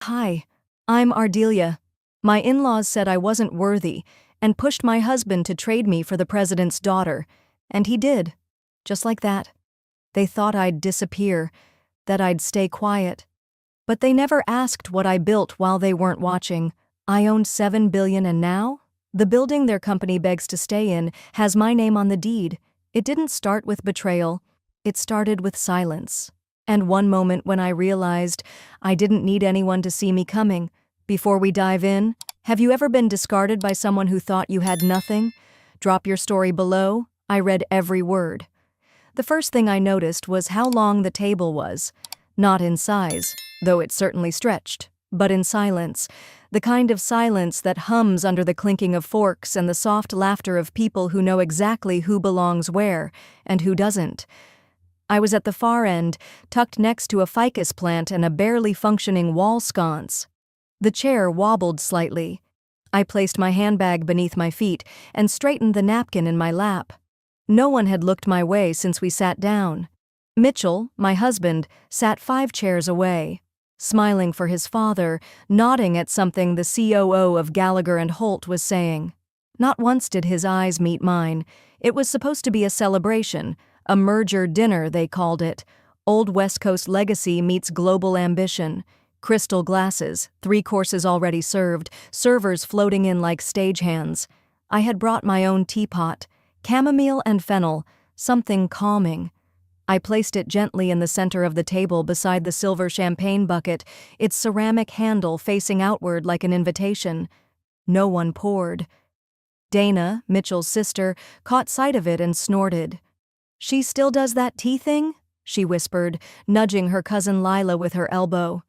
Hi, I'm Ardelia. My in-laws said I wasn't worthy and pushed my husband to trade me for the president's daughter, and he did. Just like that. They thought I'd disappear, that I'd stay quiet. But they never asked what I built while they weren't watching. I owned $7 billion, and now? The building their company begs to stay in has my name on the deed. It didn't start with betrayal. It started with silence. And one moment when I realized I didn't need anyone to see me coming. Before we dive in, have you ever been discarded by someone who thought you had nothing? Drop your story below. I read every word. The first thing I noticed was how long the table was. Not in size, though it certainly stretched, but in silence. The kind of silence that hums under the clinking of forks and the soft laughter of people who know exactly who belongs where and who doesn't. I was at the far end, tucked next to a ficus plant and a barely functioning wall sconce. The chair wobbled slightly. I placed my handbag beneath my feet and straightened the napkin in my lap. No one had looked my way since we sat down. Mitchell, my husband, sat 5 chairs away, smiling for his father, nodding at something the COO of Gallagher and Holt was saying. Not once did his eyes meet mine. It was supposed to be a celebration, a merger dinner, they called it. Old West Coast legacy meets global ambition. Crystal glasses, 3 courses already served, servers floating in like stagehands. I had brought my own teapot, chamomile and fennel, something calming. I placed it gently in the center of the table beside the silver champagne bucket, its ceramic handle facing outward like an invitation. No one poured. Dana, Mitchell's sister, caught sight of it and snorted. "She still does that tea thing?" she whispered, nudging her cousin Lila with her elbow.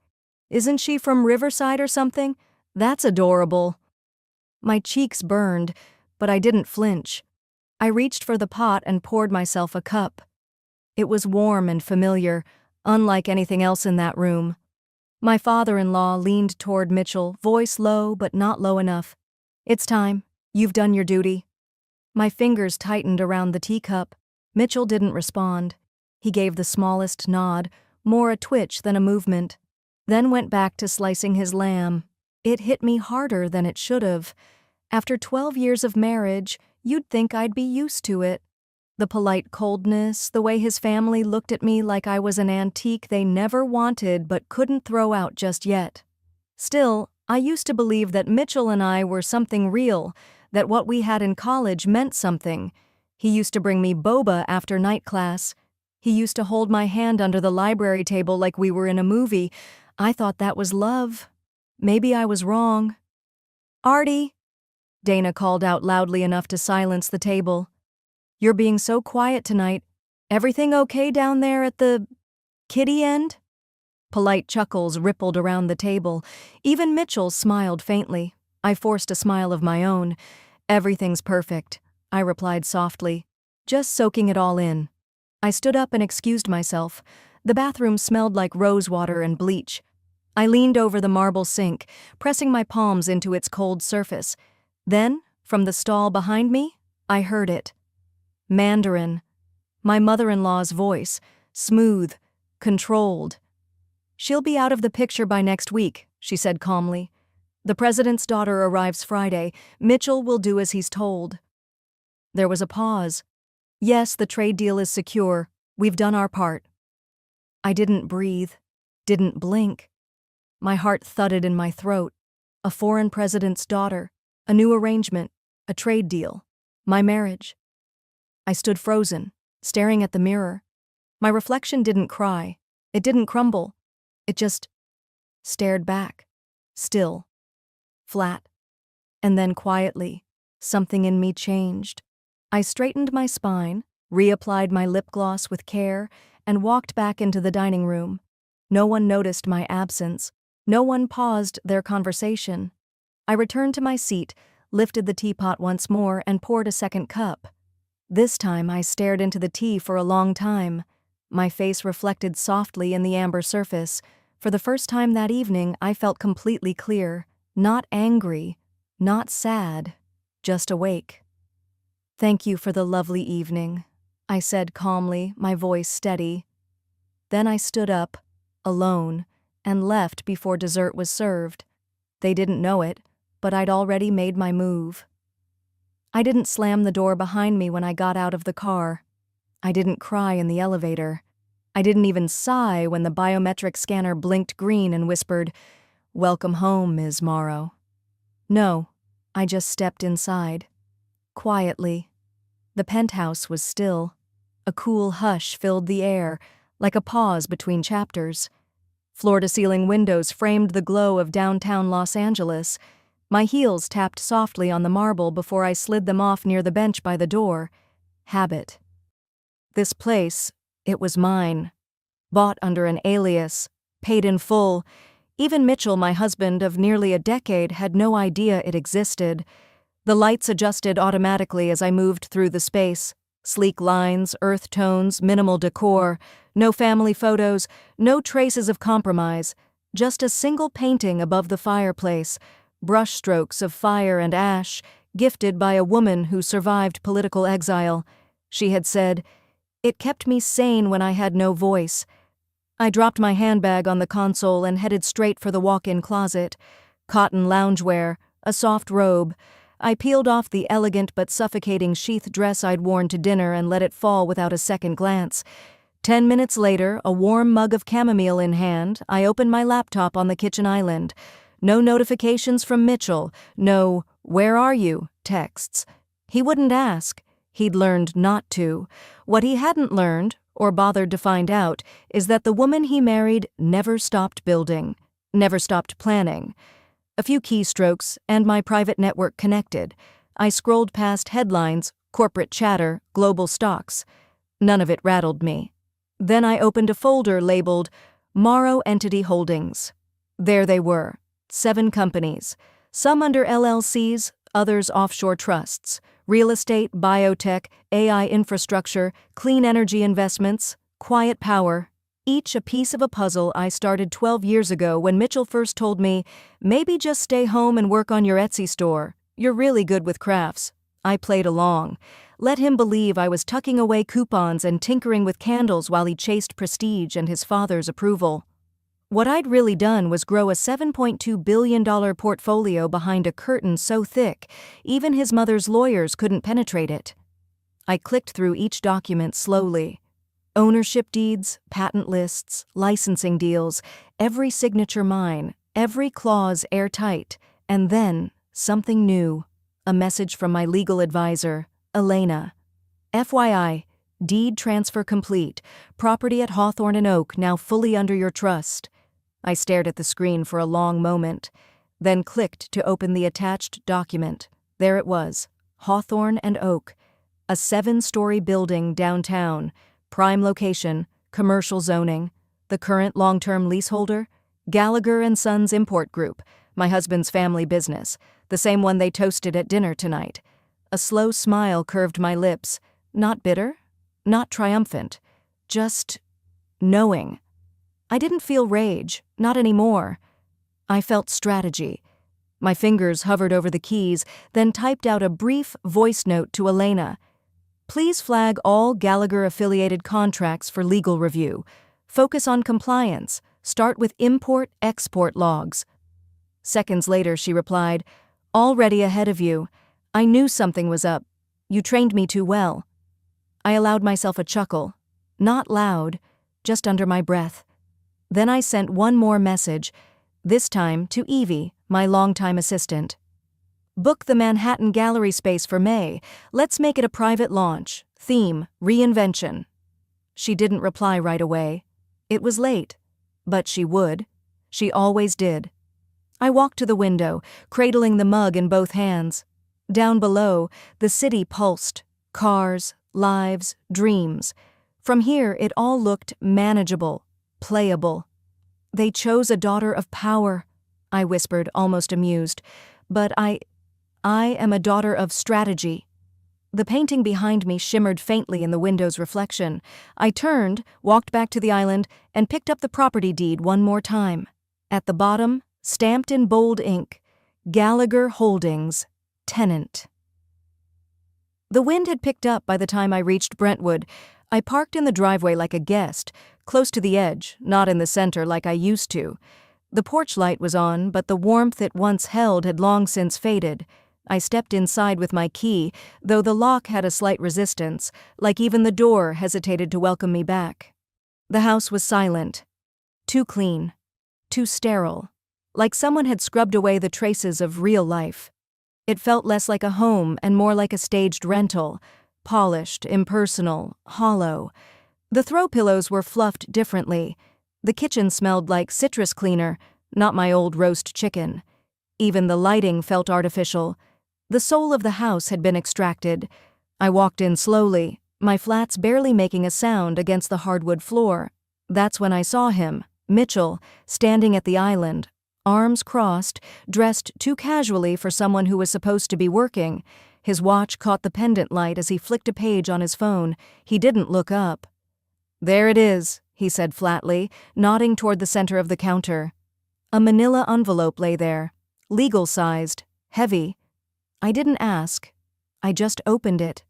"Isn't she from Riverside or something? That's adorable." My cheeks burned, but I didn't flinch. I reached for the pot and poured myself a cup. It was warm and familiar, unlike anything else in that room. My father-in-law leaned toward Mitchell, voice low but not low enough. "It's time. You've done your duty." My fingers tightened around the teacup. Mitchell didn't respond. He gave the smallest nod, more a twitch than a movement, then went back to slicing his lamb. It hit me harder than it should have. After 12 years of marriage, you'd think I'd be used to it. The polite coldness, the way his family looked at me like I was an antique they never wanted but couldn't throw out just yet. Still, I used to believe that Mitchell and I were something real, that what we had in college meant something. He used to bring me boba after night class. He used to hold my hand under the library table like we were in a movie. I thought that was love. Maybe I was wrong. "Artie," Dana called out loudly enough to silence the table. "You're being so quiet tonight. Everything okay down there at the kiddie end?" Polite chuckles rippled around the table. Even Mitchell smiled faintly. I forced a smile of my own. "Everything's perfect," I replied softly, just soaking it all in. I stood up and excused myself. The bathroom smelled like rosewater and bleach. I leaned over the marble sink, pressing my palms into its cold surface. Then, from the stall behind me, I heard it. Mandarin. My mother-in-law's voice, smooth, controlled. "She'll be out of the picture by next week," she said calmly. "The president's daughter arrives Friday. Mitchell will do as he's told." There was a pause. "Yes, the trade deal is secure. We've done our part." I didn't breathe, didn't blink. My heart thudded in my throat. A foreign president's daughter, a new arrangement, a trade deal, my marriage. I stood frozen, staring at the mirror. My reflection didn't cry. It didn't crumble. It just stared back, still, flat. And then quietly, something in me changed. I straightened my spine, reapplied my lip gloss with care, and walked back into the dining room. No one noticed my absence. No one paused their conversation. I returned to my seat, lifted the teapot once more, and poured a second cup. This time I stared into the tea for a long time. My face reflected softly in the amber surface. For the first time that evening, I felt completely clear. Not angry, not sad, just awake. "Thank you for the lovely evening," I said calmly, my voice steady. Then I stood up, alone, and left before dessert was served. They didn't know it, but I'd already made my move. I didn't slam the door behind me when I got out of the car. I didn't cry in the elevator. I didn't even sigh when the biometric scanner blinked green and whispered, "Welcome home, Ms. Morrow." No, I just stepped inside. Quietly. The penthouse was still. A cool hush filled the air, like a pause between chapters. Floor-to-ceiling windows framed the glow of downtown Los Angeles. My heels tapped softly on the marble before I slid them off near the bench by the door. Habit. This place, it was mine. Bought under an alias, paid in full. Even Mitchell, my husband of nearly a decade, had no idea it existed. The lights adjusted automatically as I moved through the space. Sleek lines, earth tones, minimal decor, no family photos, no traces of compromise, just a single painting above the fireplace, brushstrokes of fire and ash, gifted by a woman who survived political exile. She had said, "It kept me sane when I had no voice." I dropped my handbag on the console and headed straight for the walk-in closet. Cotton loungewear, a soft robe. I peeled off the elegant but suffocating sheath dress I'd worn to dinner and let it fall without a second glance. 10 minutes later, a warm mug of chamomile in hand, I opened my laptop on the kitchen island. No notifications from Mitchell, no "where are you" texts. He wouldn't ask. He'd learned not to. What he hadn't learned, or bothered to find out, is that the woman he married never stopped building, never stopped planning. A few keystrokes, and my private network connected. I scrolled past headlines, corporate chatter, global stocks. None of it rattled me. Then I opened a folder labeled Morrow Entity Holdings. There they were, 7 companies, some under LLCs, others offshore trusts, real estate, biotech, AI infrastructure, clean energy investments, quiet power, each a piece of a puzzle I started 12 years ago when Mitchell first told me, "Maybe just stay home and work on your Etsy store. You're really good with crafts." I played along. Let him believe I was tucking away coupons and tinkering with candles while he chased prestige and his father's approval. What I'd really done was grow a $7.2 billion portfolio behind a curtain so thick, even his mother's lawyers couldn't penetrate it. I clicked through each document slowly. Ownership deeds, patent lists, licensing deals, every signature mine, every clause airtight, and then something new. A message from my legal advisor, Elena. FYI, deed transfer complete. Property at Hawthorne and Oak now fully under your trust. I stared at the screen for a long moment, then clicked to open the attached document. There it was, Hawthorne and Oak, a 7-story building downtown, prime location, commercial zoning. The current long-term leaseholder? Gallagher & Sons Import Group, my husband's family business, the same one they toasted at dinner tonight. A slow smile curved my lips, not bitter, not triumphant, just knowing. I didn't feel rage, not anymore. I felt strategy. My fingers hovered over the keys, then typed out a brief voice note to Elena. Please flag all Gallagher-affiliated contracts for legal review. Focus on compliance. Start with import-export logs. Seconds later, she replied, already ahead of you. I knew something was up. You trained me too well. I allowed myself a chuckle. Not loud, just under my breath. Then I sent one more message, this time to Evie, my longtime assistant. Book the Manhattan Gallery space for May. Let's make it a private launch. Theme, reinvention. She didn't reply right away. It was late. But she would. She always did. I walked to the window, cradling the mug in both hands. Down below, the city pulsed. Cars, lives, dreams. From here, it all looked manageable, playable. They chose a daughter of power, I whispered, almost amused. But I am a daughter of strategy. The painting behind me shimmered faintly in the window's reflection. I turned, walked back to the island, and picked up the property deed one more time. At the bottom, stamped in bold ink, Gallagher Holdings, tenant. The wind had picked up by the time I reached Brentwood. I parked in the driveway like a guest, close to the edge, not in the center like I used to. The porch light was on, but the warmth it once held had long since faded. I stepped inside with my key, though the lock had a slight resistance, like even the door hesitated to welcome me back. The house was silent. Too clean. Too sterile. Like someone had scrubbed away the traces of real life. It felt less like a home and more like a staged rental. Polished, impersonal, hollow. The throw pillows were fluffed differently. The kitchen smelled like citrus cleaner, not my old roast chicken. Even the lighting felt artificial. The soul of the house had been extracted. I walked in slowly, my flats barely making a sound against the hardwood floor. That's when I saw him, Mitchell, standing at the island, arms crossed, dressed too casually for someone who was supposed to be working. His watch caught the pendant light as he flicked a page on his phone. He didn't look up. "There it is," he said flatly, nodding toward the center of the counter. A manila envelope lay there, legal-sized, heavy. I didn't ask. I just opened it.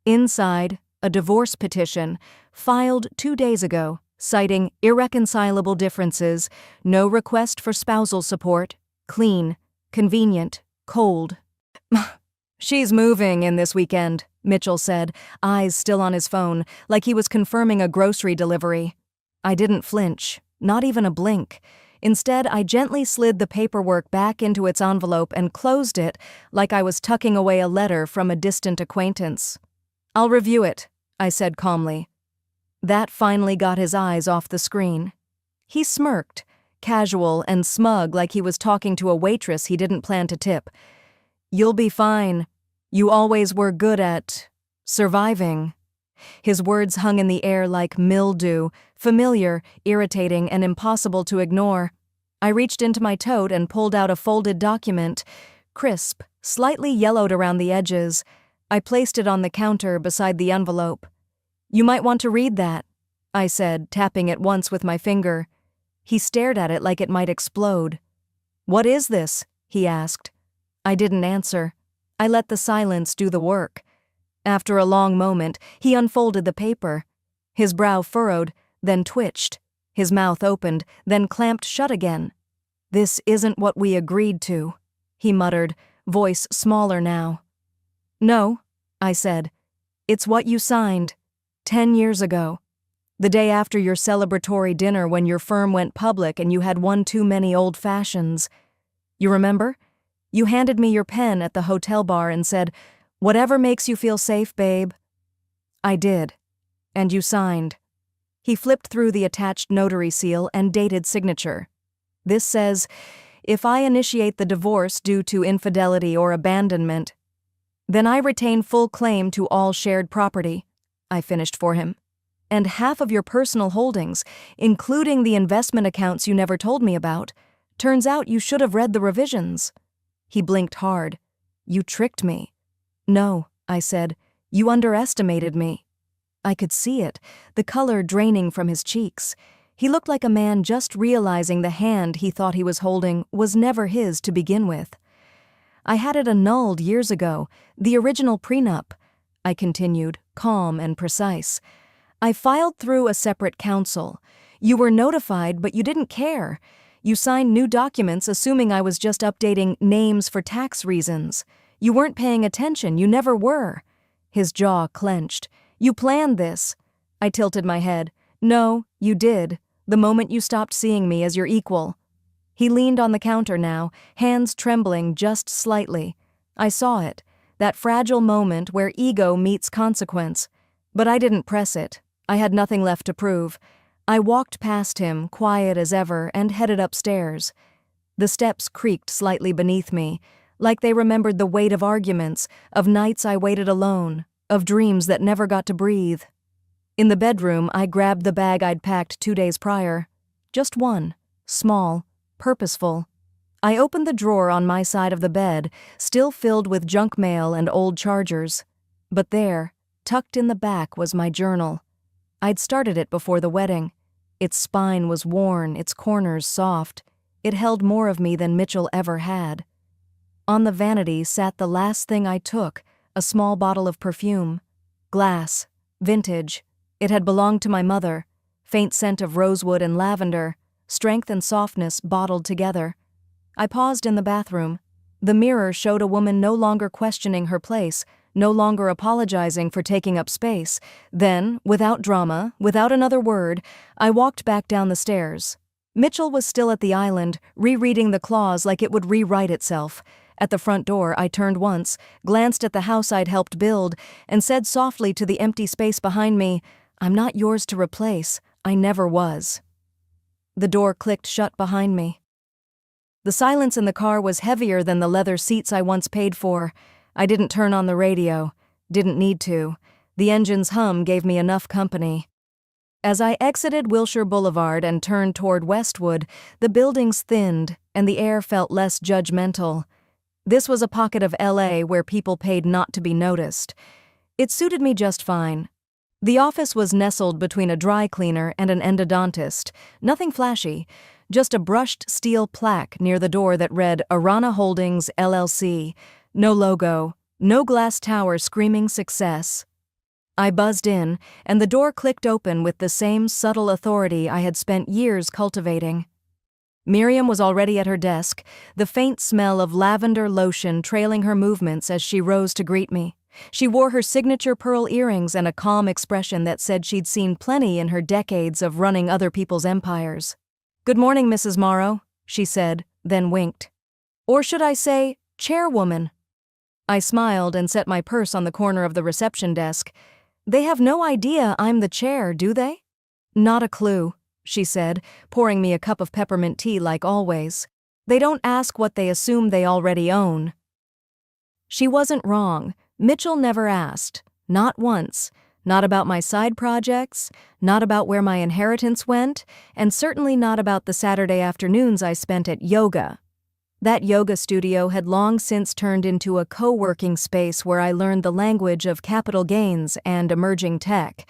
Inside, a divorce petition, filed 2 days ago, citing irreconcilable differences, no request for spousal support, clean, convenient, cold. "She's moving in this weekend," Mitchell said, eyes still on his phone, like he was confirming a grocery delivery. I didn't flinch, not even a blink. Instead, I gently slid the paperwork back into its envelope and closed it like I was tucking away a letter from a distant acquaintance. "I'll review it," I said calmly. That finally got his eyes off the screen. He smirked, casual and smug like he was talking to a waitress he didn't plan to tip. "You'll be fine. You always were good at surviving." His words hung in the air like mildew, familiar, irritating, and impossible to ignore. I reached into my tote and pulled out a folded document, crisp, slightly yellowed around the edges. I placed it on the counter beside the envelope. "You might want to read that," I said, tapping it once with my finger. He stared at it like it might explode. "What is this?" he asked. I didn't answer. I let the silence do the work. After a long moment, he unfolded the paper. His brow furrowed, then twitched. His mouth opened, then clamped shut again. "This isn't what we agreed to," he muttered, voice smaller now. "No," I said. "It's what you signed. 10 years ago. The day after your celebratory dinner when your firm went public and you had one too many old fashions. You remember? You handed me your pen at the hotel bar and said, 'Whatever makes you feel safe, babe.'" I did. "And you signed." He flipped through the attached notary seal and dated signature. "This says, if I initiate the divorce due to infidelity or abandonment, then I retain full claim to all shared property," I finished for him. "And half of your personal holdings, including the investment accounts you never told me about. Turns out you should have read the revisions." He blinked hard. "You tricked me." "No," I said. "You underestimated me." I could see it, the color draining from his cheeks. He looked like a man just realizing the hand he thought he was holding was never his to begin with. "I had it annulled years ago, the original prenup," I continued, calm and precise. "I filed through a separate counsel. You were notified, but you didn't care. You signed new documents assuming I was just updating names for tax reasons. You weren't paying attention, you never were." His jaw clenched. "You planned this." I tilted my head. "No, you did, the moment you stopped seeing me as your equal." He leaned on the counter now, hands trembling just slightly. I saw it, that fragile moment where ego meets consequence. But I didn't press it. I had nothing left to prove. I walked past him, quiet as ever, and headed upstairs. The steps creaked slightly beneath me, like they remembered the weight of arguments, of nights I waited alone, of dreams that never got to breathe. In the bedroom, I grabbed the bag I'd packed 2 days prior. Just one, small, purposeful. I opened the drawer on my side of the bed, still filled with junk mail and old chargers. But there, tucked in the back, was my journal. I'd started it before the wedding. Its spine was worn, its corners soft. It held more of me than Mitchell ever had. On the vanity sat the last thing I took, a small bottle of perfume. Glass. Vintage. It had belonged to my mother. faint scent of rosewood and lavender, strength and softness bottled together. I paused in the bathroom. The mirror showed a woman no longer questioning her place, no longer apologizing for taking up space. Then, without drama, without another word, I walked back down the stairs. Mitchell was still at the island, rereading the clause like it would rewrite itself. At the front door, I turned once, glanced at the house I'd helped build, and said softly to the empty space behind me, "I'm not yours to replace. I never was." The door clicked shut behind me. The silence in the car was heavier than the leather seats I once paid for. I didn't turn on the radio. Didn't need to. The engine's hum gave me enough company. As I exited Wilshire Boulevard and turned toward Westwood, the buildings thinned and the air felt less judgmental. This was a pocket of LA where people paid not to be noticed. It suited me just fine. The office was nestled between a dry cleaner and an endodontist. Nothing flashy, just a brushed steel plaque near the door that read Arana Holdings, LLC. No logo, no glass tower screaming success. I buzzed in, and the door clicked open with the same subtle authority I had spent years cultivating. Miriam was already at her desk, the faint smell of lavender lotion trailing her movements as she rose to greet me. She wore her signature pearl earrings and a calm expression that said she'd seen plenty in her decades of running other people's empires. "Good morning, Mrs. Morrow," she said, then winked. "Or should I say, chairwoman?" I smiled and set my purse on the corner of the reception desk. "They have no idea I'm the chair, do they?" "Not a clue," she said, pouring me a cup of peppermint tea like always. "They don't ask what they assume they already own." She wasn't wrong. Mitchell never asked. Not once. Not about my side projects, not about where my inheritance went, and certainly not about the Saturday afternoons I spent at yoga. That yoga studio had long since turned into a co-working space where I learned the language of capital gains and emerging tech.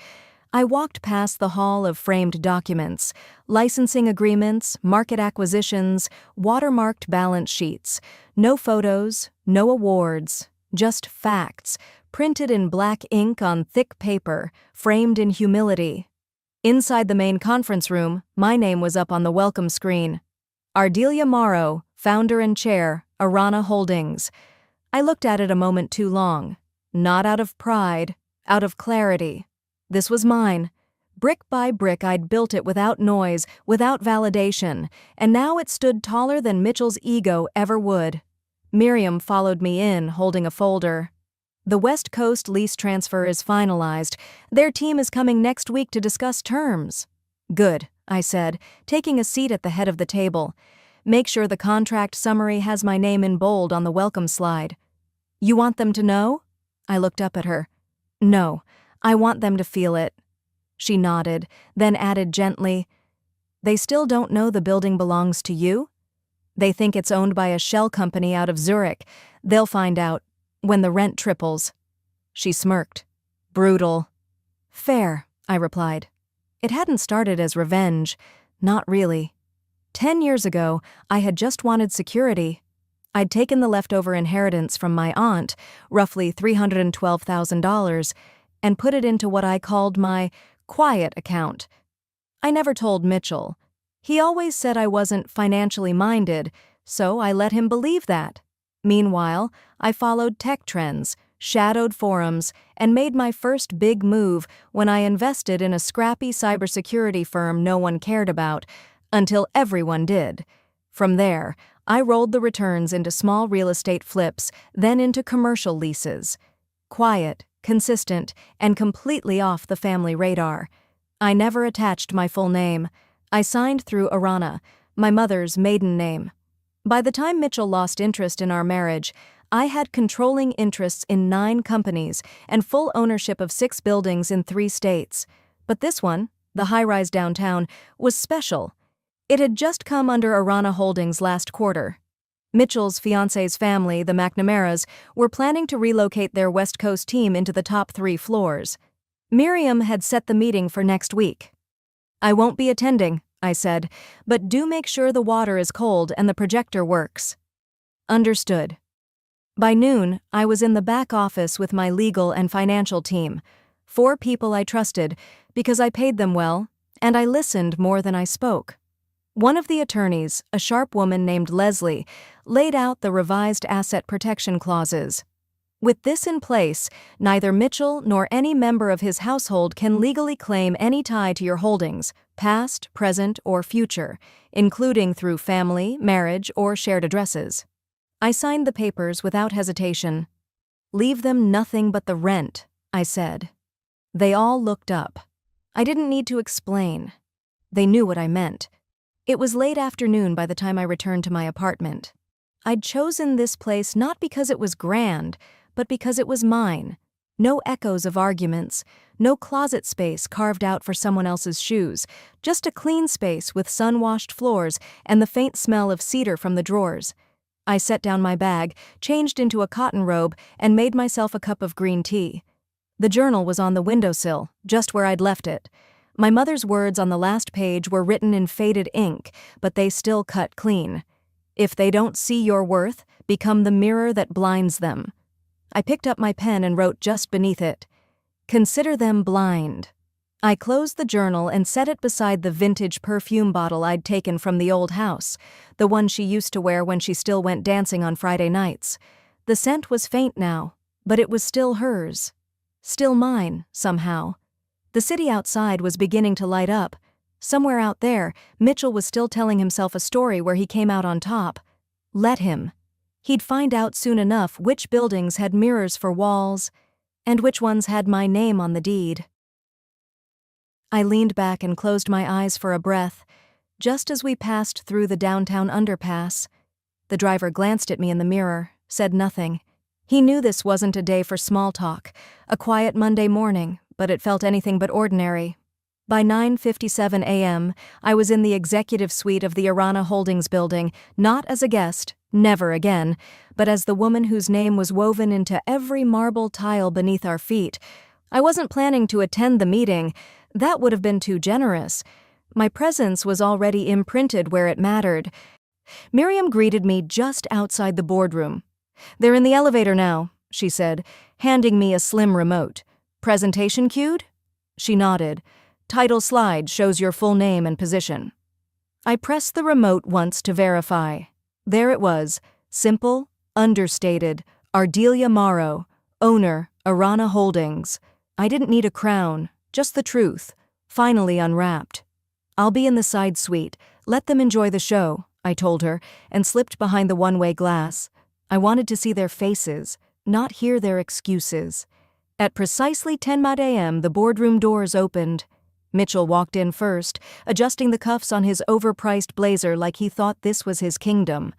I walked past the hall of framed documents, licensing agreements, market acquisitions, watermarked balance sheets. No photos, no awards, just facts, printed in black ink on thick paper, framed in humility. Inside the main conference room, my name was up on the welcome screen. Ardelia Morrow, founder and chair, Arana Holdings. I looked at it a moment too long. Not out of pride, out of clarity. This was mine. Brick by brick I'd built it without noise, without validation, and now it stood taller than Mitchell's ego ever would. Miriam followed me in, holding a folder. "The West Coast lease transfer is finalized. Their team is coming next week to discuss terms." "Good," I said, taking a seat at the head of the table. "Make sure the contract summary has my name in bold on the welcome slide." "You want them to know?" I looked up at her. "No, I want them to feel it." She nodded, then added gently, "They still don't know the building belongs to you? They think it's owned by a shell company out of Zurich. They'll find out when the rent triples." She smirked. "Brutal." "Fair," I replied. It hadn't started as revenge. Not really. 10 years ago, I had just wanted security. I'd taken the leftover inheritance from my aunt, roughly $312,000, and put it into what I called my quiet account. I never told Mitchell. He always said I wasn't financially minded, so I let him believe that. Meanwhile, I followed tech trends, shadowed forums, and made my first big move when I invested in a scrappy cybersecurity firm no one cared about, until everyone did. From there, I rolled the returns into small real estate flips, then into commercial leases. Quiet, consistent, and completely off the family radar. I never attached my full name. I signed through Arana, my mother's maiden name. By the time Mitchell lost interest in our marriage, I had controlling interests in 9 companies and full ownership of 6 buildings in 3 states. But this one, the high-rise downtown, was special. It had just come under Arana Holdings last quarter. Mitchell's fiancé's family, the McNamaras, were planning to relocate their West Coast team into the top 3 floors. Miriam had set the meeting for next week. "I won't be attending," I said, "but do make sure the water is cold and the projector works." Understood. By noon, I was in the back office with my legal and financial team. 4 people I trusted, because I paid them well, And I listened more than I spoke. One of the attorneys, a sharp woman named Leslie, laid out the revised asset protection clauses. With this in place, neither Mitchell nor any member of his household can legally claim any tie to your holdings, past, present, or future, including through family, marriage, or shared addresses. I signed the papers without hesitation. "Leave them nothing but the rent," I said. They all looked up. I didn't need to explain. They knew what I meant. It was late afternoon by the time I returned to my apartment. I'd chosen this place not because it was grand, but because it was mine. No echoes of arguments, no closet space carved out for someone else's shoes, just a clean space with sun-washed floors and the faint smell of cedar from the drawers. I set down my bag, changed into a cotton robe, and made myself a cup of green tea. The journal was on the windowsill, just where I'd left it. My mother's words on the last page were written in faded ink, but they still cut clean. "If they don't see your worth, become the mirror that blinds them." I picked up my pen and wrote just beneath it, "Consider them blind." I closed the journal and set it beside the vintage perfume bottle I'd taken from the old house, the one she used to wear when she still went dancing on Friday nights. The scent was faint now, but it was still hers. Still mine, somehow. The city outside was beginning to light up. Somewhere out there, Mitchell was still telling himself a story where he came out on top. Let him. He'd find out soon enough which buildings had mirrors for walls, and which ones had my name on the deed. I leaned back and closed my eyes for a breath, just as we passed through the downtown underpass. The driver glanced at me in the mirror, said nothing. He knew this wasn't a day for small talk, a quiet Monday morning, but it felt anything but ordinary. By 9:57 a.m., I was in the executive suite of the Arana Holdings building, not as a guest, never again, but as the woman whose name was woven into every marble tile beneath our feet. I wasn't planning to attend the meeting. That would have been too generous. My presence was already imprinted where it mattered. Miriam greeted me just outside the boardroom. "They're in the elevator now," she said, handing me a slim remote. "Presentation queued?" She nodded. "Title slide shows your full name and position." I pressed the remote once to verify. There it was, simple, understated, Ardelia Morrow, owner, Arana Holdings. I didn't need a crown, just the truth, finally unwrapped. "I'll be in the side suite. Let them enjoy the show," I told her, and slipped behind the one-way glass. I wanted to see their faces, not hear their excuses. At precisely 10 a.m., the boardroom doors opened. Mitchell walked in first, adjusting the cuffs on his overpriced blazer like he thought this was his kingdom.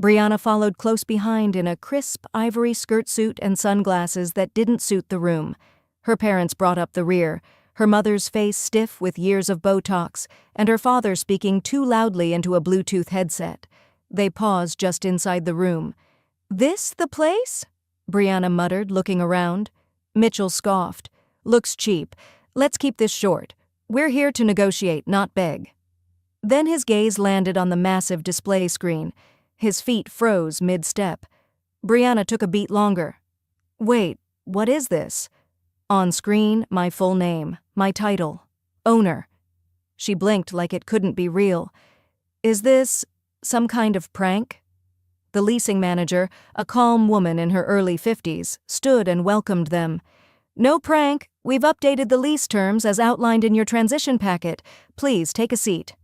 Brianna followed close behind in a crisp ivory skirt suit and sunglasses that didn't suit the room. Her parents brought up the rear, her mother's face stiff with years of Botox, and her father speaking too loudly into a Bluetooth headset. They paused just inside the room. "This the place?" Brianna muttered, looking around. Mitchell scoffed. "Looks cheap. Let's keep this short. We're here to negotiate, not beg." Then his gaze landed on the massive display screen. His feet froze mid-step. Brianna took a beat longer. "Wait, what is this?" On screen, my full name, my title, owner. She blinked like it couldn't be real. "Is this some kind of prank?" The leasing manager, a calm woman in her early 50s, stood and welcomed them. "No prank. We've updated the lease terms as outlined in your transition packet. Please take a seat."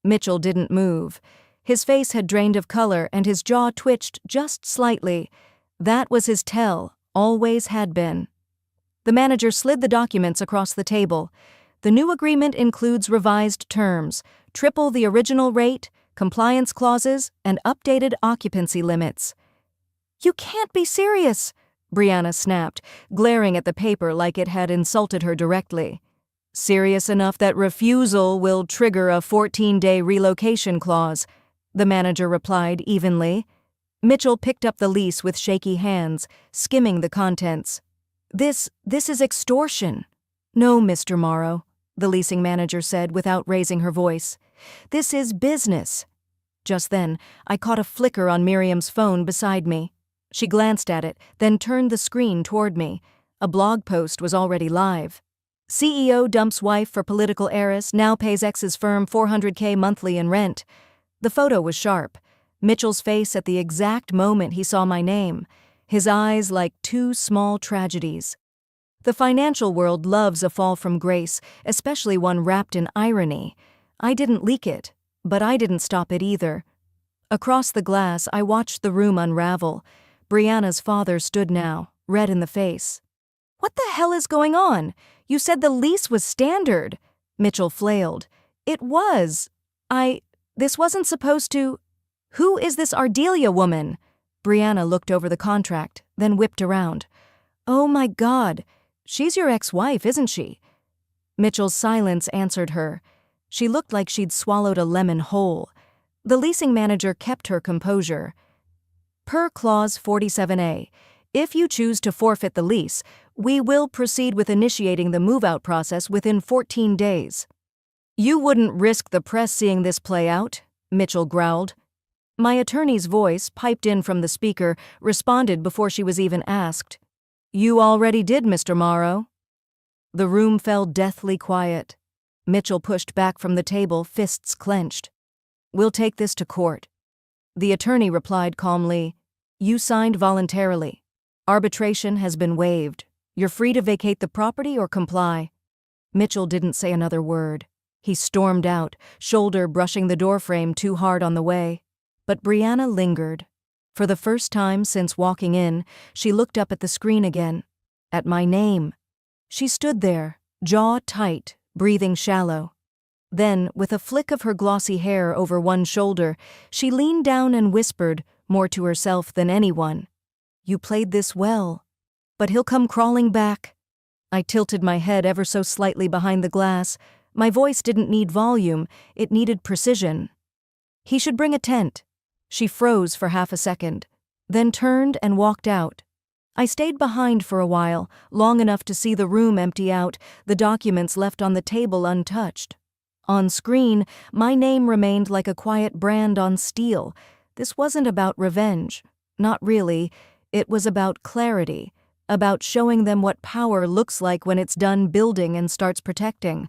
Mitchell didn't move. His face had drained of color and his jaw twitched just slightly. That was his tell, always had been. The manager slid the documents across the table. "The new agreement includes revised terms, triple the original rate, compliance clauses, and updated occupancy limits." "You can't be serious," Brianna snapped, glaring at the paper like it had insulted her directly. "Serious enough that refusal will trigger a 14-day relocation clause," the manager replied evenly. Mitchell picked up the lease with shaky hands, skimming the contents. This is extortion." "No, Mr. Morrow," the leasing manager said without raising her voice. "This is business." Just then, I caught a flicker on Miriam's phone beside me. She glanced at it, then turned the screen toward me. A blog post was already live. CEO dumps wife for political heiress, now pays ex's firm $400K monthly in rent. The photo was sharp. Mitchell's face at the exact moment he saw my name. His eyes like two small tragedies. The financial world loves a fall from grace, especially one wrapped in irony. I didn't leak it, but I didn't stop it either. Across the glass, I watched the room unravel. Brianna's father stood now, red in the face. "What the hell is going on? You said the lease was standard." Mitchell flailed. "It was. This wasn't supposed to—" "Who is this Ardelia woman?" Brianna looked over the contract, then whipped around. "Oh my God. She's your ex-wife, isn't she?" Mitchell's silence answered her. She looked like she'd swallowed a lemon whole. The leasing manager kept her composure. "Per Clause 47A, if you choose to forfeit the lease, we will proceed with initiating the move-out process within 14 days. "You wouldn't risk the press seeing this play out?" Mitchell growled. My attorney's voice, piped in from the speaker, responded before she was even asked. "You already did, Mr. Morrow." The room fell deathly quiet. Mitchell pushed back from the table, fists clenched. "We'll take this to court." The attorney replied calmly, "You signed voluntarily. Arbitration has been waived. You're free to vacate the property or comply." Mitchell didn't say another word. He stormed out, shoulder brushing the doorframe too hard on the way. But Brianna lingered. For the first time since walking in, she looked up at the screen again. At my name. She stood there, jaw tight, breathing shallow. Then, with a flick of her glossy hair over one shoulder, she leaned down and whispered, more to herself than anyone, "You played this well. But he'll come crawling back." I tilted my head ever so slightly behind the glass. My voice didn't need volume, it needed precision. "He should bring a tent." She froze for half a second, then turned and walked out. I stayed behind for a while, long enough to see the room empty out, the documents left on the table untouched. On screen, my name remained like a quiet brand on steel. This wasn't about revenge. Not really. It was about clarity. About showing them what power looks like when it's done building and starts protecting.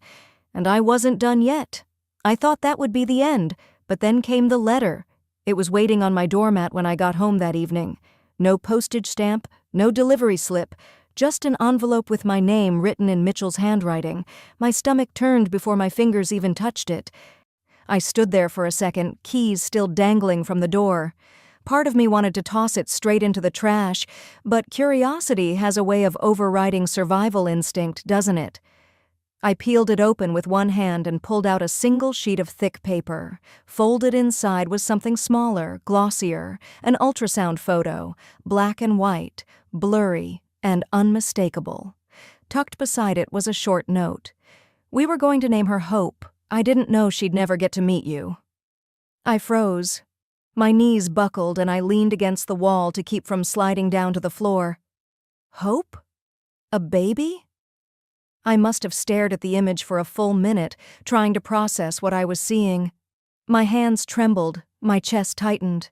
And I wasn't done yet. I thought that would be the end, but then came the letter. It was waiting on my doormat when I got home that evening. No postage stamp, no delivery slip, just an envelope with my name written in Mitchell's handwriting. My stomach turned before my fingers even touched it. I stood there for a second, keys still dangling from the door. Part of me wanted to toss it straight into the trash, but curiosity has a way of overriding survival instinct, doesn't it? I peeled it open with one hand and pulled out a single sheet of thick paper. Folded inside was something smaller, glossier, an ultrasound photo, black and white, blurry, and unmistakable. Tucked beside it was a short note. "We were going to name her Hope. I didn't know she'd never get to meet you." I froze. My knees buckled and I leaned against the wall to keep from sliding down to the floor. Hope? A baby? I must have stared at the image for a full minute, trying to process what I was seeing. My hands trembled, my chest tightened.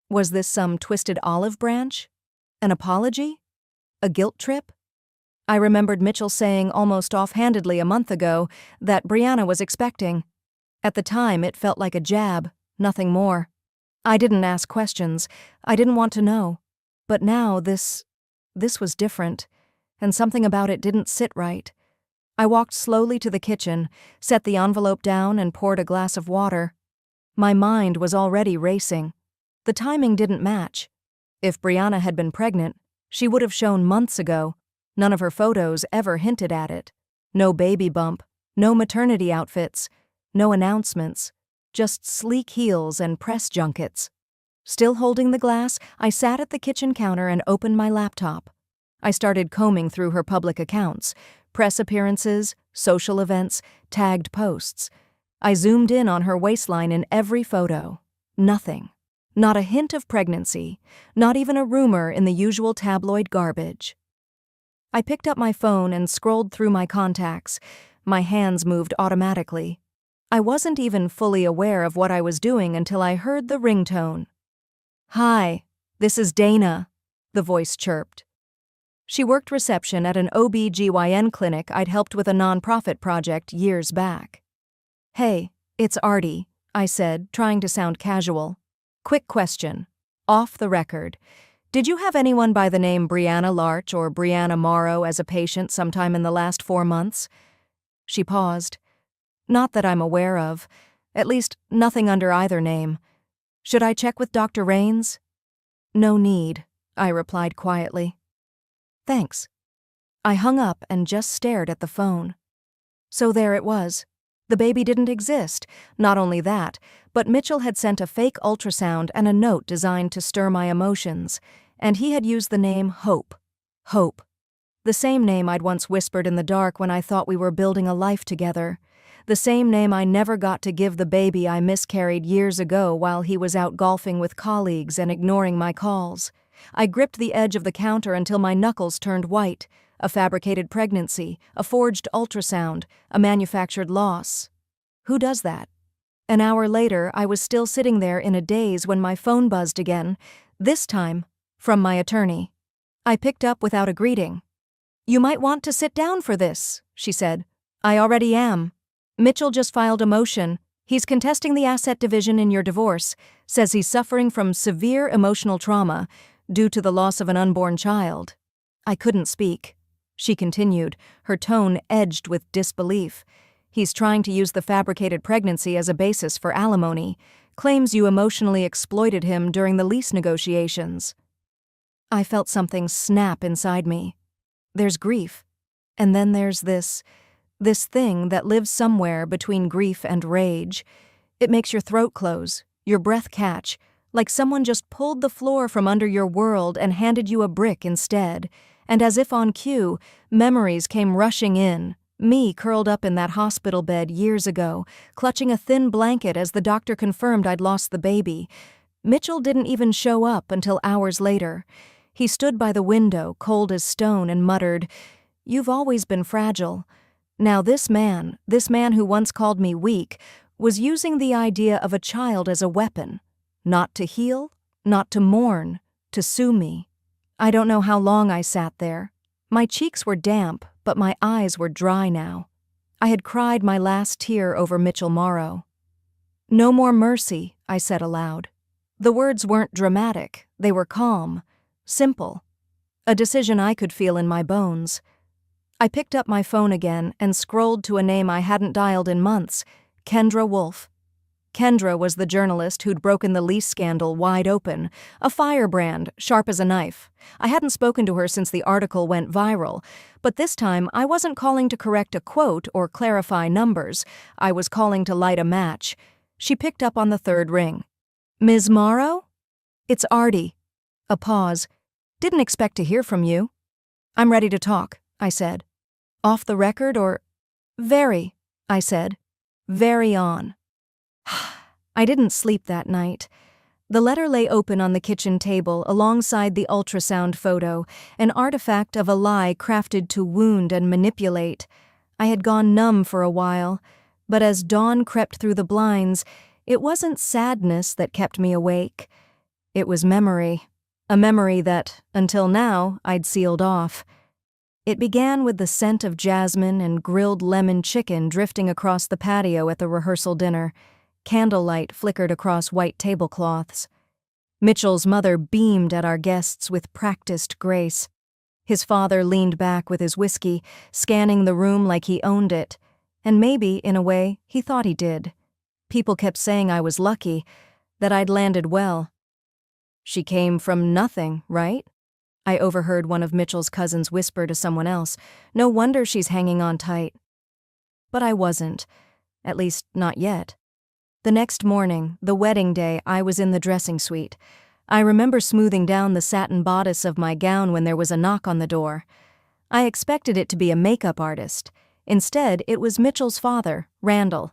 Was this some twisted olive branch? An apology? A guilt trip? I remembered Mitchell saying almost offhandedly a month ago that Brianna was expecting. At the time, it felt like a jab, nothing more. I didn't ask questions. I didn't want to know. But now this was different, and something about it didn't sit right. I walked slowly to the kitchen, set the envelope down, and poured a glass of water. My mind was already racing. The timing didn't match. If Brianna had been pregnant, she would have shown months ago. None of her photos ever hinted at it. No baby bump, no maternity outfits, no announcements, just sleek heels and press junkets. Still holding the glass, I sat at the kitchen counter and opened my laptop. I started combing through her public accounts, press appearances, social events, tagged posts. I zoomed in on her waistline in every photo. Nothing. Not a hint of pregnancy, not even a rumor in the usual tabloid garbage. I picked up my phone and scrolled through my contacts. My hands moved automatically. I wasn't even fully aware of what I was doing until I heard the ringtone. "Hi, this is Dana," the voice chirped. She worked reception at an OB/GYN clinic I'd helped with a nonprofit project years back. "Hey, it's Artie," I said, trying to sound casual. "Quick question. Off the record. Did you have anyone by the name Brianna Larch or Brianna Morrow as a patient sometime in the last 4 months?" She paused. "Not that I'm aware of. At least, nothing under either name. Should I check with Dr. Rains?" "No need," I replied quietly. "Thanks." I hung up and just stared at the phone. So there it was. The baby didn't exist. Not only that, but Mitchell had sent a fake ultrasound and a note designed to stir my emotions, and he had used the name Hope. Hope. The same name I'd once whispered in the dark when I thought we were building a life together. The same name I never got to give the baby I miscarried years ago while he was out golfing with colleagues and ignoring my calls. I gripped the edge of the counter until my knuckles turned white. A fabricated pregnancy, a forged ultrasound, a manufactured loss. Who does that? An hour later, I was still sitting there in a daze when my phone buzzed again, this time from my attorney. I picked up without a greeting. "You might want to sit down for this," she said. "I already am. Mitchell just filed a motion. He's contesting the asset division in your divorce, says he's suffering from severe emotional trauma due to the loss of an unborn child." I couldn't speak. She continued, her tone edged with disbelief. "He's trying to use the fabricated pregnancy as a basis for alimony, claims you emotionally exploited him during the lease negotiations." I felt something snap inside me. There's grief, and then there's this thing that lives somewhere between grief and rage. It makes your throat close, your breath catch, like someone just pulled the floor from under your world and handed you a brick instead. And as if on cue, memories came rushing in, me curled up in that hospital bed years ago, clutching a thin blanket as the doctor confirmed I'd lost the baby. Mitchell didn't even show up until hours later. He stood by the window, cold as stone, and muttered, "You've always been fragile." Now this man who once called me weak, was using the idea of a child as a weapon. Not to heal, not to mourn, to sue me. I don't know how long I sat there. My cheeks were damp, but my eyes were dry now. I had cried my last tear over Mitchell Morrow. "No more mercy," I said aloud. The words weren't dramatic, they were calm, simple. A decision I could feel in my bones. I picked up my phone again and scrolled to a name I hadn't dialed in months, Kendra Wolf. Kendra was the journalist who'd broken the lease scandal wide open, a firebrand, sharp as a knife. I hadn't spoken to her since the article went viral, but this time I wasn't calling to correct a quote or clarify numbers. I was calling to light a match. She picked up on the third ring. "Ms. Morrow?" "It's Artie." A pause. "Didn't expect to hear from you." "I'm ready to talk," I said. "Off the record or—" "Very," I said. "Very on." I didn't sleep that night. The letter lay open on the kitchen table alongside the ultrasound photo, an artifact of a lie crafted to wound and manipulate. I had gone numb for a while, but as dawn crept through the blinds, it wasn't sadness that kept me awake. It was memory, a memory that, until now, I'd sealed off. It began with the scent of jasmine and grilled lemon chicken drifting across the patio at the rehearsal dinner. Candlelight flickered across white tablecloths. Mitchell's mother beamed at our guests with practiced grace. His father leaned back with his whiskey, scanning the room like he owned it. And maybe, in a way, he thought he did. People kept saying I was lucky, that I'd landed well. "She came from nothing, right?" I overheard one of Mitchell's cousins whisper to someone else. "No wonder she's hanging on tight." But I wasn't. At least, not yet. The next morning, the wedding day, I was in the dressing suite. I remember smoothing down the satin bodice of my gown when there was a knock on the door. I expected it to be a makeup artist. Instead, it was Mitchell's father, Randall.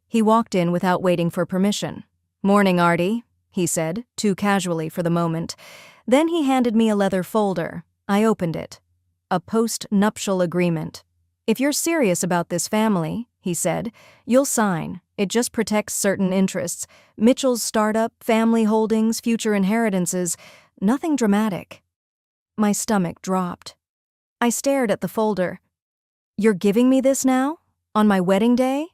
He walked in without waiting for permission. "Morning, Artie," he said, too casually for the moment. Then he handed me a leather folder. I opened it. A post-nuptial agreement. "If you're serious about this family," he said, "you'll sign. It just protects certain interests. Mitchell's startup, family holdings, future inheritances. Nothing dramatic." My stomach dropped. I stared at the folder. You're giving me this now? On my wedding day?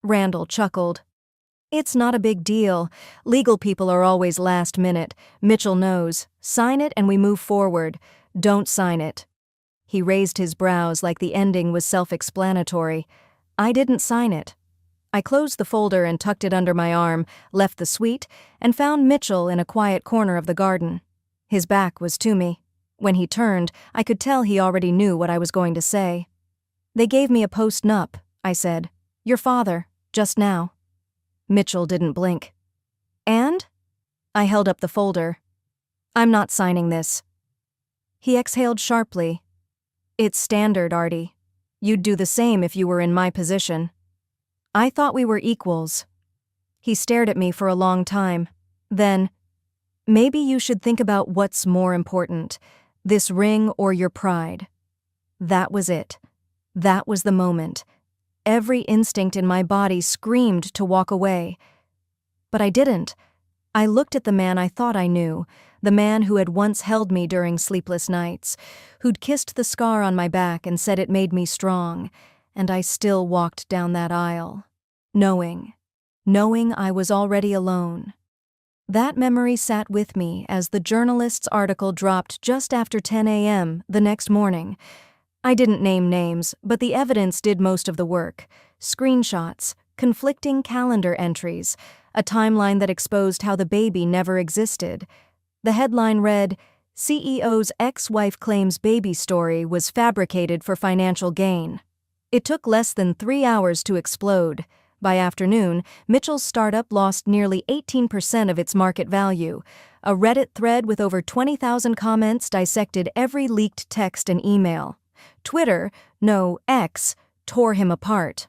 Randall chuckled. It's not a big deal. Legal people are always last minute. Mitchell knows. Sign it and we move forward. Don't sign it. He raised his brows like the ending was self-explanatory. I didn't sign it. I closed the folder and tucked it under my arm, left the suite, and found Mitchell in a quiet corner of the garden. His back was to me. When he turned, I could tell he already knew what I was going to say. They gave me a post-nup, I said. Your father, just now. Mitchell didn't blink. And? I held up the folder. I'm not signing this. He exhaled sharply. It's standard, Artie. You'd do the same if you were in my position. I thought we were equals. He stared at me for a long time. Then, maybe you should think about what's more important, this ring or your pride. That was it. That was the moment. Every instinct in my body screamed to walk away. But I didn't. I looked at the man I thought I knew, the man who had once held me during sleepless nights, who'd kissed the scar on my back and said it made me strong, and I still walked down that aisle, knowing I was already alone. That memory sat with me as the journalist's article dropped just after 10 a.m. the next morning. I didn't name names, but the evidence did most of the work. Screenshots, conflicting calendar entries, a timeline that exposed how the baby never existed. The headline read, CEO's ex-wife claims baby story was fabricated for financial gain. It took less than 3 hours to explode. By afternoon, Mitchell's startup lost nearly 18% of its market value. A Reddit thread with over 20,000 comments dissected every leaked text and email. Twitter, no, X, tore him apart.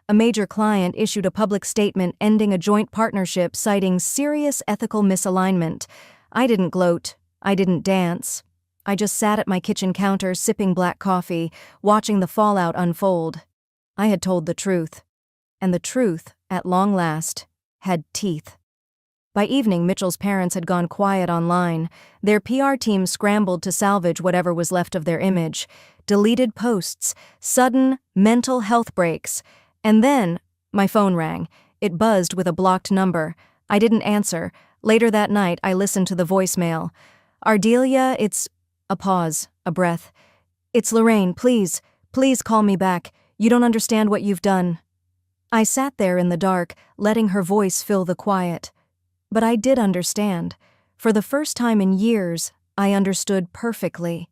A major client issued a public statement ending a joint partnership citing serious ethical misalignment. I didn't gloat. I didn't dance. I just sat at my kitchen counter sipping black coffee, watching the fallout unfold. I had told the truth. And the truth, at long last, had teeth. By evening, Mitchell's parents had gone quiet online. Their PR team scrambled to salvage whatever was left of their image. Deleted posts, sudden mental health breaks. And then, my phone rang. It buzzed with a blocked number. I didn't answer. Later that night, I listened to the voicemail. Ardelia, it's... A pause, a breath. It's Lorraine, please call me back. You don't understand what you've done. I sat there in the dark, letting her voice fill the quiet. But I did understand. For the first time in years, I understood perfectly.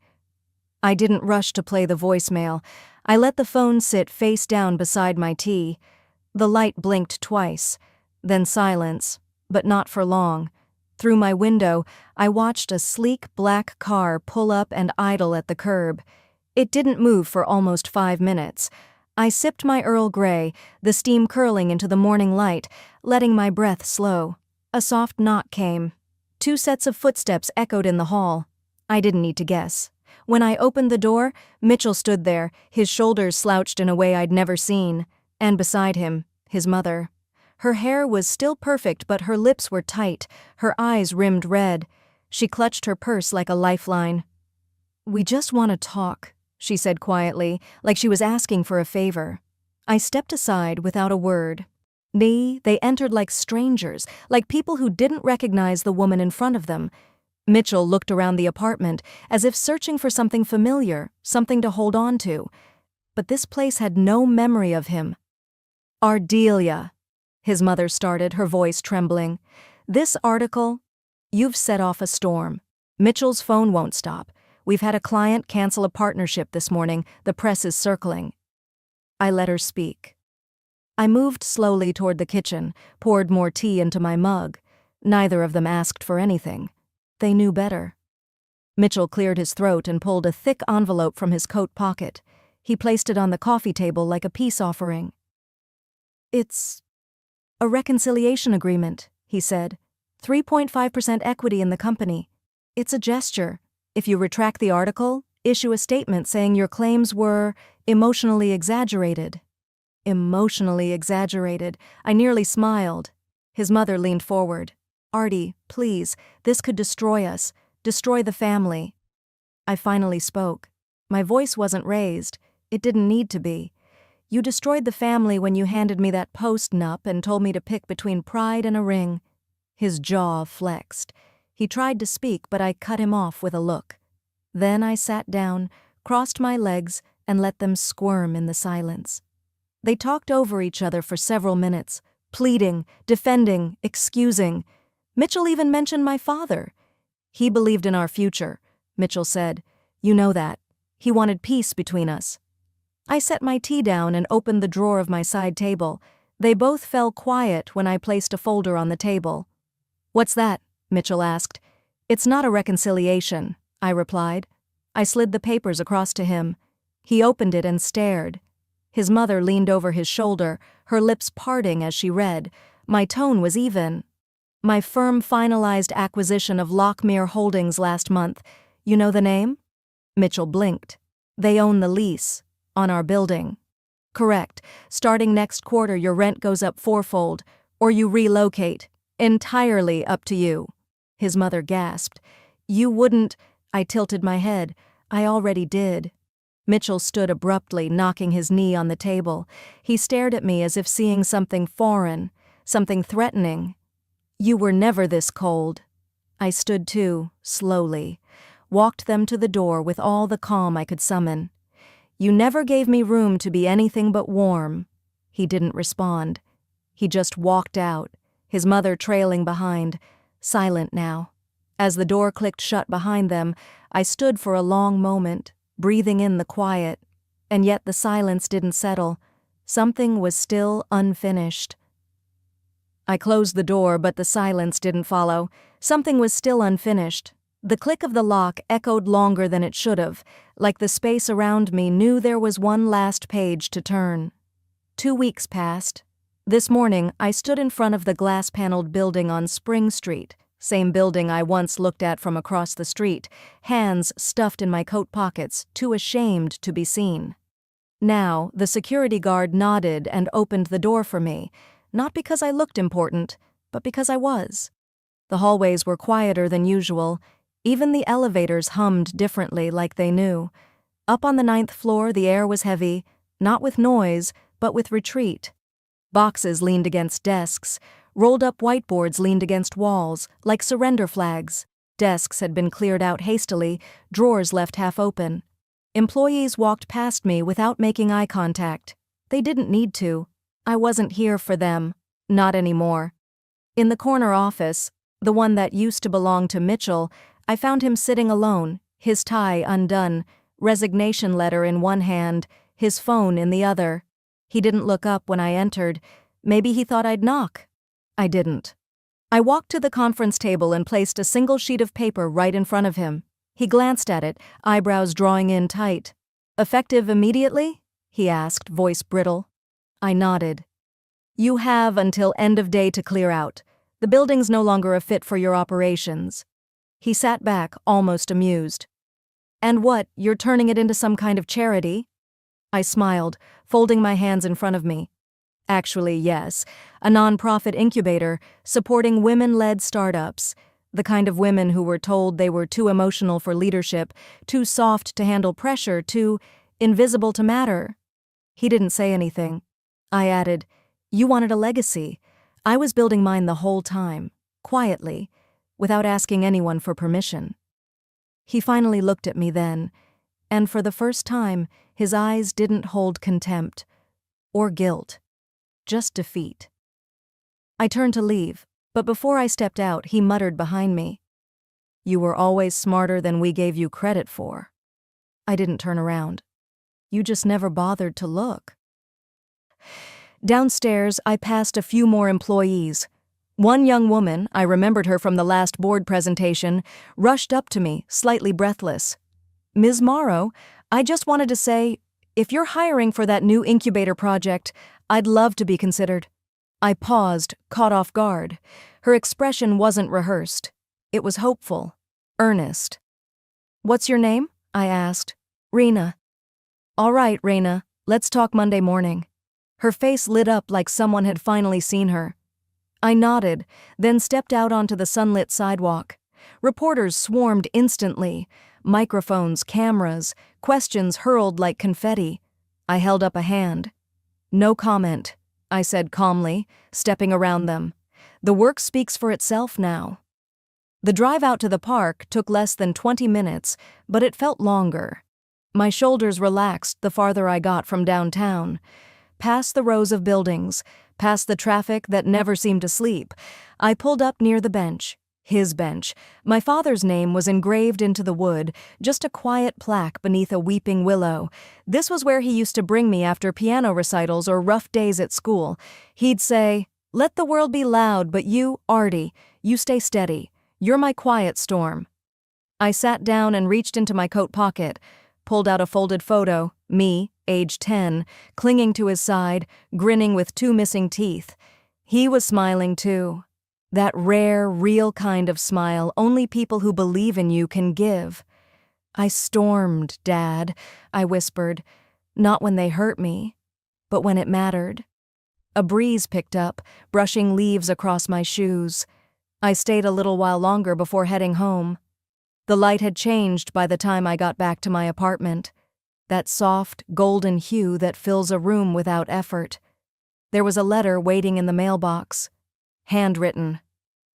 I didn't rush to play the voicemail. I let the phone sit face down beside my tea. The light blinked twice, then silence, but not for long. Through my window, I watched a sleek black car pull up and idle at the curb. It didn't move for almost 5 minutes. I sipped my Earl Grey, the steam curling into the morning light, letting my breath slow. A soft knock came. 2 sets of footsteps echoed in the hall. I didn't need to guess. When I opened the door, Mitchell stood there, his shoulders slouched in a way I'd never seen. And beside him, his mother. Her hair was still perfect, but her lips were tight, her eyes rimmed red. She clutched her purse like a lifeline. We just want to talk, she said quietly, like she was asking for a favor. I stepped aside without a word. They entered like strangers, like people who didn't recognize the woman in front of them. Mitchell looked around the apartment, as if searching for something familiar, something to hold on to. But this place had no memory of him. Ardelia, his mother started, her voice trembling. This article, you've set off a storm. Mitchell's phone won't stop. We've had a client cancel a partnership this morning. The press is circling. I let her speak. I moved slowly toward the kitchen, poured more tea into my mug. Neither of them asked for anything. They knew better. Mitchell cleared his throat and pulled a thick envelope from his coat pocket. He placed it on the coffee table like a peace offering. It's a reconciliation agreement, he said. 3.5% equity in the company. It's a gesture. If you retract the article, issue a statement saying your claims were emotionally exaggerated. Emotionally exaggerated. I nearly smiled. His mother leaned forward. Artie, please, this could destroy us, destroy the family. I finally spoke. My voice wasn't raised. It didn't need to be. You destroyed the family when you handed me that post-nup and told me to pick between pride and a ring. His jaw flexed. He tried to speak, but I cut him off with a look. Then I sat down, crossed my legs, and let them squirm in the silence. They talked over each other for several minutes, pleading, defending, excusing. Mitchell even mentioned my father. He believed in our future, Mitchell said. You know that. He wanted peace between us. I set my tea down and opened the drawer of my side table. They both fell quiet when I placed a folder on the table. What's that? Mitchell asked. It's not a reconciliation, I replied. I slid the papers across to him. He opened it and stared. His mother leaned over his shoulder, her lips parting as she read. My tone was even. My firm finalized acquisition of Lockmere Holdings last month. You know the name? Mitchell blinked. They own the lease. On our building. Correct. Starting next quarter your rent goes up fourfold, or you relocate. Entirely up to you. His mother gasped. You wouldn't. I tilted my head. I already did. Mitchell stood abruptly, knocking his knee on the table. He stared at me as if seeing something foreign, something threatening. You were never this cold. I stood too, slowly, walked them to the door with all the calm I could summon. You never gave me room to be anything but warm. He didn't respond. He just walked out, his mother trailing behind, silent now. As the door clicked shut behind them, I stood for a long moment, breathing in the quiet, and yet the silence didn't settle. Something was still unfinished. I closed the door, but the silence didn't follow. Something was still unfinished. The click of the lock echoed longer than it should have, like the space around me knew there was one last page to turn. 2 weeks passed. This morning, I stood in front of the glass-paneled building on Spring Street, same building I once looked at from across the street, hands stuffed in my coat pockets, too ashamed to be seen. Now, the security guard nodded and opened the door for me, not because I looked important, but because I was. The hallways were quieter than usual. Even the elevators hummed differently, like they knew. Up on the 9th floor, the air was heavy, not with noise, but with retreat. Boxes leaned against desks. Rolled-up whiteboards leaned against walls, like surrender flags. Desks had been cleared out hastily, drawers left half open. Employees walked past me without making eye contact. They didn't need to. I wasn't here for them. Not anymore. In the corner office, the one that used to belong to Mitchell, I found him sitting alone, his tie undone, resignation letter in one hand, his phone in the other. He didn't look up when I entered. Maybe he thought I'd knock. I didn't. I walked to the conference table and placed a single sheet of paper right in front of him. He glanced at it, eyebrows drawing in tight. Effective immediately? He asked, voice brittle. I nodded. You have until end of day to clear out. The building's no longer a fit for your operations. He sat back, almost amused. And what, you're turning it into some kind of charity? I smiled, folding my hands in front of me. Actually, yes, a non-profit incubator supporting women-led startups, the kind of women who were told they were too emotional for leadership, too soft to handle pressure, too invisible to matter. He didn't say anything. I added, You wanted a legacy. I was building mine the whole time, quietly, without asking anyone for permission. He finally looked at me then, and for the first time, his eyes didn't hold contempt or guilt, just defeat. I turned to leave, but before I stepped out, he muttered behind me, You were always smarter than we gave you credit for. I didn't turn around. You just never bothered to look. Downstairs, I passed a few more employees. One young woman, I remembered her from the last board presentation, rushed up to me, slightly breathless. Ms. Morrow, I just wanted to say, if you're hiring for that new incubator project, I'd love to be considered. I paused, caught off guard. Her expression wasn't rehearsed. It was hopeful, earnest. What's your name? I asked. Rena. All right, Rena, let's talk Monday morning. Her face lit up like someone had finally seen her. I nodded, then stepped out onto the sunlit sidewalk. Reporters swarmed instantly. Microphones, cameras, questions hurled like confetti. I held up a hand. "No comment," I said calmly, stepping around them. "The work speaks for itself now." The drive out to the park took less than 20 minutes, but it felt longer. My shoulders relaxed the farther I got from downtown. Past the rows of buildings, past the traffic that never seemed to sleep, I pulled up near the bench. His bench. My father's name was engraved into the wood, just a quiet plaque beneath a weeping willow. This was where he used to bring me after piano recitals or rough days at school. He'd say, "Let the world be loud, but you, Artie, you stay steady. You're my quiet storm." I sat down and reached into my coat pocket, pulled out a folded photo, me, age 10, clinging to his side, grinning with 2 missing teeth. He was smiling too. That rare, real kind of smile only people who believe in you can give. "I stormed, Dad," I whispered, "not when they hurt me, but when it mattered." A breeze picked up, brushing leaves across my shoes. I stayed a little while longer before heading home. The light had changed by the time I got back to my apartment. That soft, golden hue that fills a room without effort. There was a letter waiting in the mailbox. Handwritten.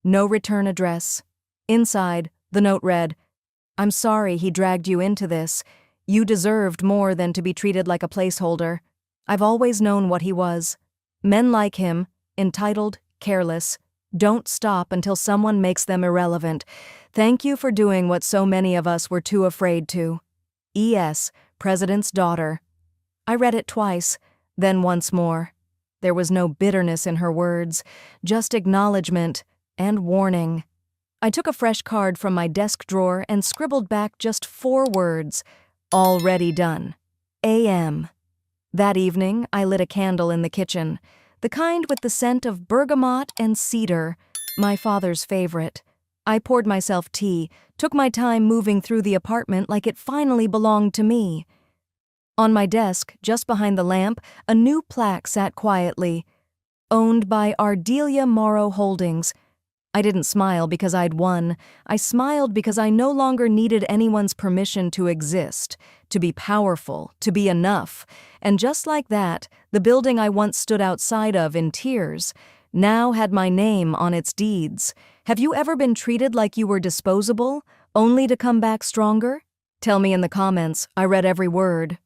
No return address. Inside, the note read, "I'm sorry he dragged you into this. You deserved more than to be treated like a placeholder. I've always known what he was. Men like him, entitled, careless, don't stop until someone makes them irrelevant. Thank you for doing what so many of us were too afraid to. E.S., President's Daughter." I read it twice, then once more. There was no bitterness in her words, just acknowledgement and warning. I took a fresh card from my desk drawer and scribbled back just 4 words. Already done. A.M. That evening, I lit a candle in the kitchen, the kind with the scent of bergamot and cedar, my father's favorite. I poured myself tea, took my time moving through the apartment like it finally belonged to me. On my desk, just behind the lamp, a new plaque sat quietly. Owned by Ardelia Morrow Holdings. I didn't smile because I'd won. I smiled because I no longer needed anyone's permission to exist, to be powerful, to be enough. And just like that, the building I once stood outside of in tears now had my name on its deeds. Have you ever been treated like you were disposable, only to come back stronger? Tell me in the comments. I read every word.